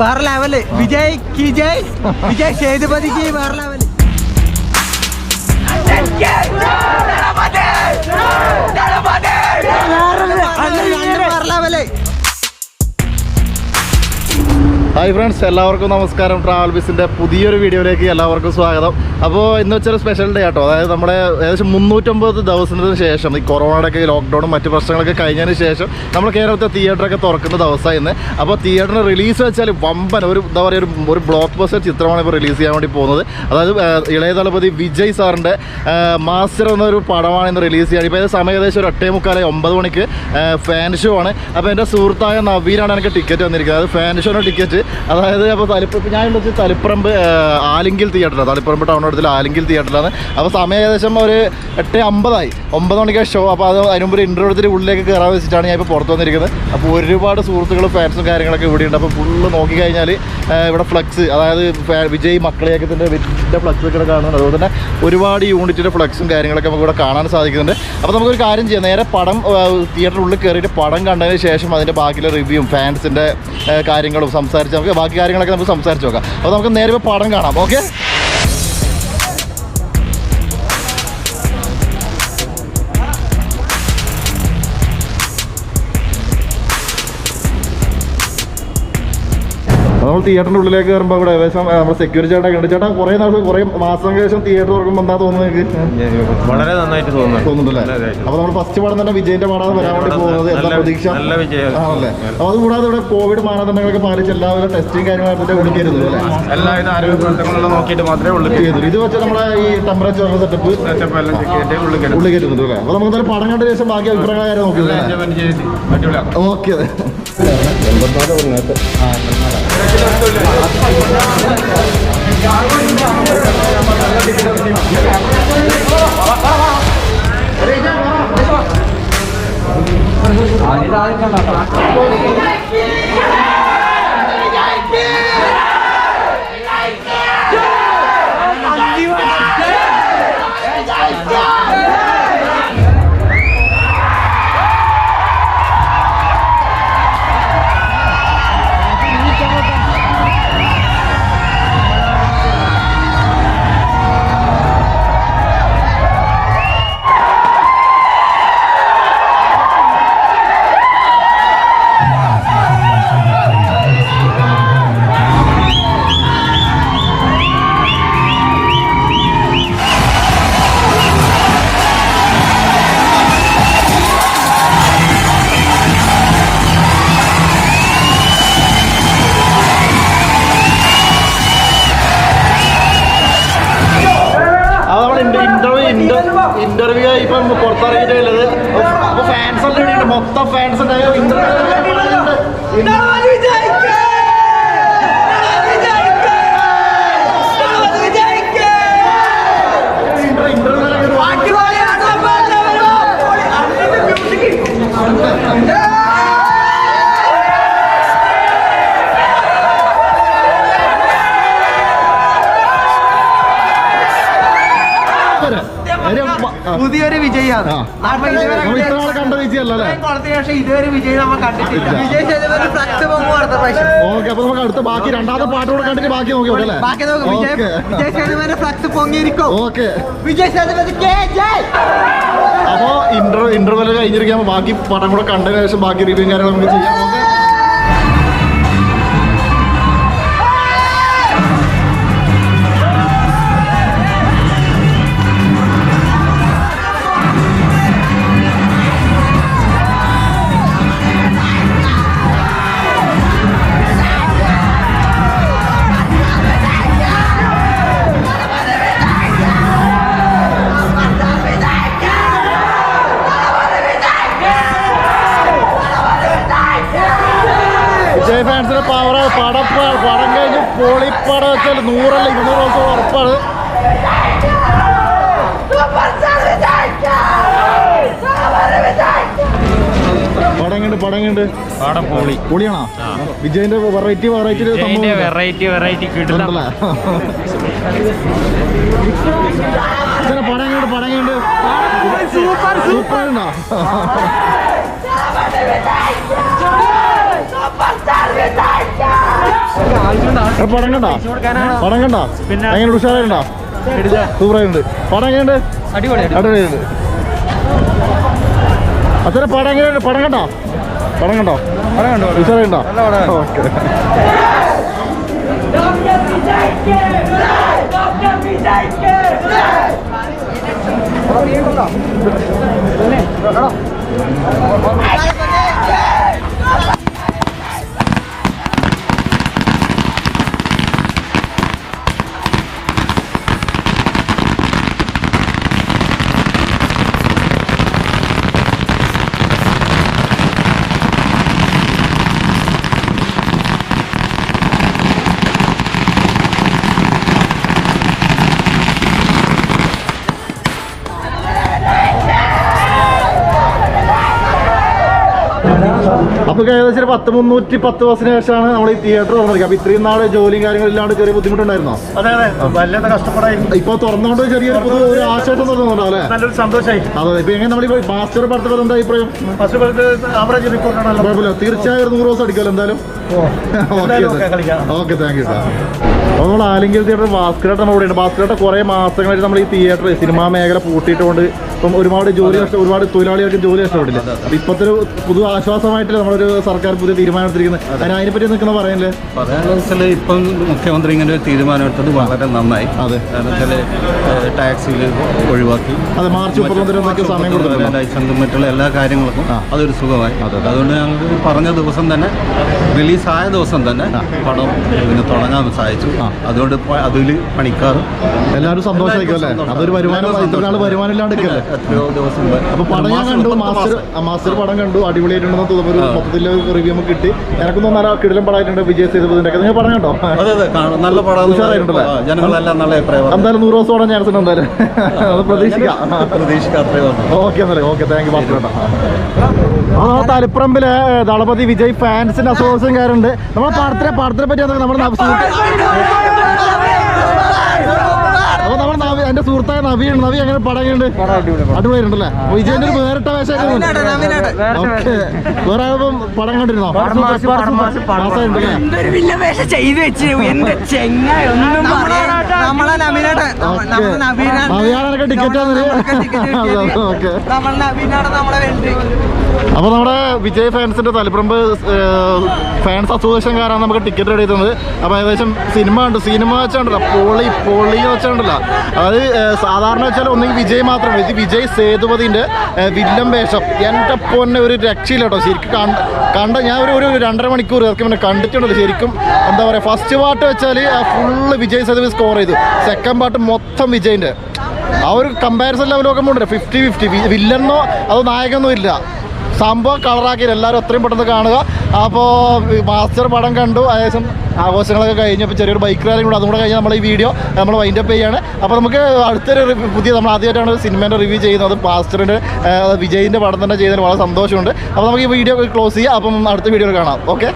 വേറെ ലെവല്. വിജയ് കി ജയ്, വിജയ് സേതുപതിക്ക് വേറെ level. Hi friends, എല്ലാവർക്കും നമസ്കാരം. ട്രാവൽ ബിസിൻ്റെ പുതിയൊരു വീഡിയോയിലേക്ക് എല്ലാവർക്കും സ്വാഗതം. അപ്പോൾ ഇന്ന് വെച്ചൊരു സ്പെഷ്യൽ ഡേ ആട്ടോ. അതായത് നമ്മുടെ ഏകദേശം 350 ദിവസത്തിന് ശേഷം ഈ കൊറോണയുടെയൊക്കെ ലോക്ക്ഡൗണും മറ്റ് പ്രശ്നങ്ങളൊക്കെ കഴിഞ്ഞതിന് ശേഷം നമ്മൾ കേരളത്തെ തിയേറ്ററൊക്കെ തുറക്കുന്ന ദിവസമായി ഇന്ന്. അപ്പോൾ തിയേറ്ററിന് റിലീസ് വെച്ചാൽ വമ്പൻ ഒരു എന്താ പറയുക ഒരു ബ്ലോക്ക് ബസ്റ്റർ ചിത്രമാണ് ഇപ്പോൾ റിലീസ് ചെയ്യാൻ വേണ്ടി പോകുന്നത്. അതായത് ഇളയ ദളപതി വിജയ് സാറിൻ്റെ മാസ്റ്റർ എന്നൊരു പടമാണ് ഇന്ന് റിലീസ് ചെയ്യുക. ഇപ്പോൾ സമയം ഏകദേശം ഒരു 8:45 9 മണിക്ക് ഫാൻ ഷോ ആണ്. അപ്പോൾ എൻ്റെ സുഹൃത്തായ നവീനാണ് എനിക്ക് ടിക്കറ്റ് വന്നിരിക്കുന്നത്. അത് ഫാൻ ഷോയുടെ ടിക്കറ്റ്. അതായത് അപ്പോൾ ഞാൻ വെച്ച് തളിപ്പറമ്പ് ആലിങ്കിൽ തിയേറ്ററിലാണ്, തളിപ്പറമ്പ് ടൗൺ അടുത്തുള്ള ആലിങ്കിൽ തിയേറ്ററിലാണ്. അപ്പോൾ സമയം ഏകദേശം ഒരു 8:50 9 മണിക്ക് ഷോ. അപ്പോൾ അതിനുമുമ്പ് ഒരു ഇൻ്റർവ്യൂ എടുത്തിട്ട് ഉള്ളിലേക്ക് കയറാൻ വെച്ചിട്ടാണ് ഞാൻ ഇപ്പോൾ പുറത്ത് വന്നിരിക്കുന്നത്. അപ്പോൾ ഒരുപാട് സുഹൃത്തുക്കളും ഫാൻസും കാര്യങ്ങളൊക്കെ ഇവിടെയുണ്ട്. അപ്പോൾ ഫുള്ള് നോക്കിക്കഴിഞ്ഞാൽ ഇവിടെ ഫ്ലക്സ്, അതായത് വിജയ് മക്കളേക്കത്തിൻ്റെ വലിയ ഫ്ലക്സ് ഒക്കെ കാണുന്നുണ്ട്. അതുപോലെ തന്നെ ഒരുപാട് യൂണിറ്റിൻ്റെ ഫ്ലക്സും കാര്യങ്ങളൊക്കെ നമുക്ക് ഇവിടെ കാണാൻ സാധിക്കുന്നുണ്ട്. അപ്പോൾ നമുക്കൊരു കാര്യം ചെയ്യാം, നേരെ പടം തിയേറ്ററിനുള്ളിൽ കയറിയിട്ട് പടം കണ്ടതിന് ശേഷം അതിൻ്റെ ബാക്കിയുള്ള റിവ്യൂവും ഫാൻസിൻ്റെ കാര്യങ്ങളും സംസാരിച്ച് നമുക്ക് ബാക്കി കാര്യങ്ങളൊക്കെ നമുക്ക് സംസാരിച്ച് നോക്കാം. അപ്പോൾ നമുക്ക് നേരെ പടം കാണാം. ഓക്കെ. നമ്മൾ തിയേറ്ററിൻ്റെ ഉള്ളിലേക്ക് കയറുമ്പോൾ ഇവിടെ ഏകദേശം നമ്മുടെ സെക്യൂരിറ്റി ചേട്ടൊക്കെ ഉണ്ട്. ചേട്ടാ കുറേ മാസങ്ങൾക്ക് ശേഷം തിയേറ്റർ തുറക്കുമ്പോൾ എന്താ തോന്നുന്നത്? നിങ്ങൾക്ക് വളരെ നന്നായിട്ട് തോന്നുന്നുണ്ടല്ലേ? അപ്പോൾ നമ്മൾ ഫസ്റ്റ് പടം തന്നെ വിജയന്റെ പടമാണ് വരാൻ വേണ്ടി പോകുന്നത്. എന്താ പ്രതീക്ഷ? ആണല്ലേ? അപ്പോൾ അതുകൂടാതെ ഇവിടെ കോവിഡ് മാനദണ്ഡങ്ങളൊക്കെ പാലിച്ച് എല്ലാവരും ടെസ്റ്റിംഗ് കാര്യങ്ങളൊക്കെ ഉള്ളിക്കരുത് അല്ലേ? എല്ലാവിധ ആരോഗ്യ പ്രവർത്തനങ്ങളും നോക്കിയിട്ട് മാത്രമേ ഉള്ളൂ. ഇത് വെച്ച് നമ്മളെ ഈ ടെമ്പറേച്ചർ സെറ്റപ്പ് ഉള്ളിൽ കയറ്റുന്നുണ്ട് അല്ലേ? അപ്പോൾ നമുക്ക് പടം കണ്ട ശേഷം ബാക്കി അഭിപ്രായങ്ങൾ നോക്കിയത്. ഓക്കെ. ഇന്റർവ്യൂ ഇപ്പം പുറത്തിറങ്ങിയിട്ടുള്ളത്. അപ്പൊ ഫാൻസ് എല്ലാം ഉണ്ട്, മൊത്തം ഫാൻസ് പുതിയൊരു വിജയാണ്. കണ്ട വിജയല്ലേ? ഇതുവരെ വിജയ് നമ്മൾ കണ്ടിട്ടില്ല. വിജയ് സേതുപതി ഫ്ലക്സ് പോകുമ്പോൾ അടുത്ത പ്രാവശ്യം. ഓക്കെ. അപ്പൊ നമുക്ക് അടുത്ത ബാക്കി രണ്ടാമത്തെ പാട്ട് കൂടെ കണ്ടിട്ട് ബാക്കി നോക്കി നോക്കല്ലേ? ബാക്കി നോക്കും. വിജയ് സേതുപതി ഫ്ലക്സ് പൊങ്ങിയിരിക്കും. ഓക്കെ. വിജയ് സേതുപതി അപ്പോ ഇന്റർവെൽ കഴിഞ്ഞിരിക്കുമ്പോൾ ബാക്കി പടം കൂടെ കണ്ടതിന് ശേഷം ബാക്കി റിവ്യൂ കാര്യങ്ങൾ നമുക്ക് ചെയ്യാം. ഓക്കെ. വിജയ് ഫാൻസിന്റെ പവർ പടം കഴിഞ്ഞ് പൊളിപ്പടം വെച്ചാൽ 100 അല്ല 200 ദിവസം ഉറപ്പാണ്. പടം കണ്ട് പൊളിയാണോ? വിജയന്റെ വെറൈറ്റി കിട്ടുന്നല്ലേ? പടം കണ്ട് സൂപ്പർ ഉണ്ടോ? പടം കണ്ടോ? പടം കണ്ടോ? എങ്ങനെ ഉഷാറുണ്ടോ? സൂപ്പറായിട്ടുണ്ട്. പടം എങ്ങനെയുണ്ട്? അടിപൊളിയുണ്ട്. അച്ഛനെ പടം എങ്ങനെയുണ്ട്? പടം കണ്ടോ? ഉഷാറുണ്ടോ? ഓക്കെ. അപ്പൊ ഏകദേശം ഒരു 310 ബസ്സിന് ശേഷമാണ് നമ്മൾ ഈ തിയേറ്റർ തുറന്നിരിക്കുക. അപ്പൊ ഇത്രയും നാള് ജോലിയും കാര്യങ്ങളും ഇല്ലാണ്ട് ചെറിയ ബുദ്ധിമുട്ടുണ്ടായിരുന്നോ? അതെ വല്ലാത്ത കഷ്ടപ്പാടായിരുന്നു. ഇപ്പൊ തുറന്നുകൊണ്ട് ചെറിയൊരു ഒരു ആശ്വാസം തോന്നുന്നുണ്ടോ അല്ലേ? നല്ലൊരു സന്തോഷമായി. അതെ. ഇപ്പൊ എങ്ങനെ നമ്മൾ മാസ്റ്റർ പടത്തിൽ എന്താ അഭിപ്രായം? ആവറേജ് റിപ്പോർട്ടാണല്ലോ. കുഴപ്പമില്ല. തീർച്ചയായും 100 ദിവസം അടിക്കുമല്ലോ എന്തായാലും. Okay, thank you sir. അപ്പോൾ നമ്മൾ ആലിംഗൽ തിയേറ്റർ ഭാസ്കരേട്ട നമ്മുടെ ഉണ്ട്. ഭാസ്കരേട്ട കുറേ മാസങ്ങളായിട്ട് നമ്മൾ ഈ തിയേറ്റർ സിനിമാ മേഖല പൂട്ടിയിട്ടുകൊണ്ട് ഇപ്പം ഒരുപാട് തൊഴിലാളികൾക്ക് ജോലി നഷ്ടപ്പെട്ടില്ല. അപ്പം ഇപ്പോഴത്തെ ഒരു പുതു ആശ്വാസമായിട്ടില്ല നമ്മളൊരു സർക്കാർ പുതിയ തീരുമാനം എടുത്തിരിക്കുന്നത്. അതിനെപ്പറ്റി നിൽക്കുന്ന പറയല്ലേ? പറയാനുള്ള വെച്ചാൽ ഇപ്പം മുഖ്യമന്ത്രി ഇങ്ങനെ ഒരു തീരുമാനം എടുത്തത് വളരെ നന്നായി. അതെ. കാരണം വെച്ചാൽ ടാക്സിയിൽ ഒഴിവാക്കി. അതെ, മാർച്ച് 31 സമയം കൊടുത്തിട്ടുണ്ട്. ലൈസൻസും മറ്റുള്ള എല്ലാ കാര്യങ്ങൾക്കും അതൊരു സുഖമായി. അതുകൊണ്ട് ഞങ്ങൾക്ക് പറഞ്ഞ ദിവസം തന്നെ റിലീസായ ദിവസം തന്നെ പടം പിന്നെ തുടങ്ങാൻ സാധിച്ചു. അതുകൊണ്ട് അതിൽ പണിക്കാറും എല്ലാവരും സന്തോഷമായിരിക്കും അല്ലേ? അതൊരു വരുമാനം, ഇത്ര നാൾ വരുമാനം ഇല്ലാണ്ടിരിക്കല്ലേ? എത്രയോ ദിവസം. അപ്പൊ പടം ഞാൻ കണ്ടു, മാസ്റ്റർ പടം കണ്ടു, അടിപൊളിയായിട്ടുണ്ടെന്ന് തോന്നുന്നു. ഒരു മൊത്തത്തിലെ റിവ്യൂ നമുക്ക് കിട്ടി. എനക്കൊന്നും നല്ല കിടിലം പടമായിട്ടുണ്ട്. വിജയ് സേതുപതിന്റെ ഒക്കെ നിങ്ങൾ പടം കണ്ടോ? നല്ല പടം, ഉഷാറായിട്ടുണ്ടല്ലേ? ജനങ്ങളെല്ലാം നല്ല അഭിപ്രായം. എന്തായാലും 100 ദിവസം ഓടാൻ ചാൻസ് ഉണ്ട് എന്തായാലും. അത് പ്രതീക്ഷിക്കാത്രേ. Okay, thank you master. തളിപ്പറമ്പിലെ ദളപതി വിജയ് ഫാൻസിന്റെ അസോസിയേഷൻകാരുണ്ട്. നമ്മളെ പടത്തിനെ പറ്റി നമ്മുടെ എന്റെ സുഹൃത്തായ നവിയുണ്ട്. നവി അങ്ങനെ പടങ്ങുണ്ട്, അടിപൊളിയായിട്ടുണ്ടല്ലേ? വിജയന്റെ ഒരു വേറിട്ട വേഷം. ഓക്കെ, വേറെ ആളും പടം കണ്ടിരുന്നോ? നവിയാണൊക്കെ ടിക്കറ്റ്. ഓക്കെ. അപ്പോൾ നമ്മുടെ വിജയ് ഫാൻസിന്റെ തളിപ്പറമ്പ് ഫാൻസ് അസോസിയേഷൻകാരാണ് നമുക്ക് ടിക്കറ്റ് റെഡി ചെയ്തത്. അപ്പോൾ ഏകദേശം സിനിമ വെച്ചാണ്ടല്ലോ, പൊളി വെച്ചാണ്ടല്ലോ. അതായത് സാധാരണ വെച്ചാൽ ഒന്നെങ്കിൽ വിജയ് മാത്രം, വിജയ് സേതുപതിന്റെ വില്ലൻ വേഷം. എൻ്റെ പൊന്നെ ഒരു രക്ഷയില്ല കേട്ടോ. ശരിക്കും കണ്ട ഞാൻ ഒരു 2.5 മണിക്കൂർ ഇറക്കി പിന്നെ കണ്ടിട്ടുണ്ടല്ലോ. ശരിക്കും എന്താ പറയുക, ഫസ്റ്റ് പാർട്ട് വെച്ചാൽ ഫുള്ള് വിജയ് സേതുപതി സ്കോർ ചെയ്തു. സെക്കൻഡ് പാർട്ട് മൊത്തം വിജയിൻ്റെ ആ ഒരു കമ്പാരിസൺ ലെവലൊക്കെ ഉണ്ട്. 50-50 വില്ലനോ അതോ നായകനോ ഇല്ല. സംഭവം കളറാക്കി എല്ലാവരും എത്രയും പെട്ടെന്ന് കാണുക. അപ്പോൾ മാസ്റ്റർ പടം കണ്ടു, ഏകദേശം ആഘോഷങ്ങളൊക്കെ കഴിഞ്ഞപ്പോൾ ചെറിയൊരു ബൈക്ക് റാലിയും കൂടെ അതും കൂടെ കഴിഞ്ഞാൽ നമ്മൾ ഈ വീഡിയോ നമ്മൾ വൈൻഡപ്പ് ചെയ്യാണ്. അപ്പോൾ നമുക്ക് അടുത്തൊരു നമ്മൾ ആദ്യമായിട്ടാണ് സിനിമേൻ്റെ റിവ്യൂ ചെയ്യുന്നത്. മാസ്റ്ററിൻ്റെ വിജയിൻ്റെ പടം തന്നെ ചെയ്യുന്നതിന് വളരെ സന്തോഷമുണ്ട്. അപ്പോൾ നമുക്ക് ഈ വീഡിയോ ക്ലോസ് ചെയ്യാം. അപ്പം അടുത്ത വീഡിയോയിൽ കാണാം. ഓക്കെ.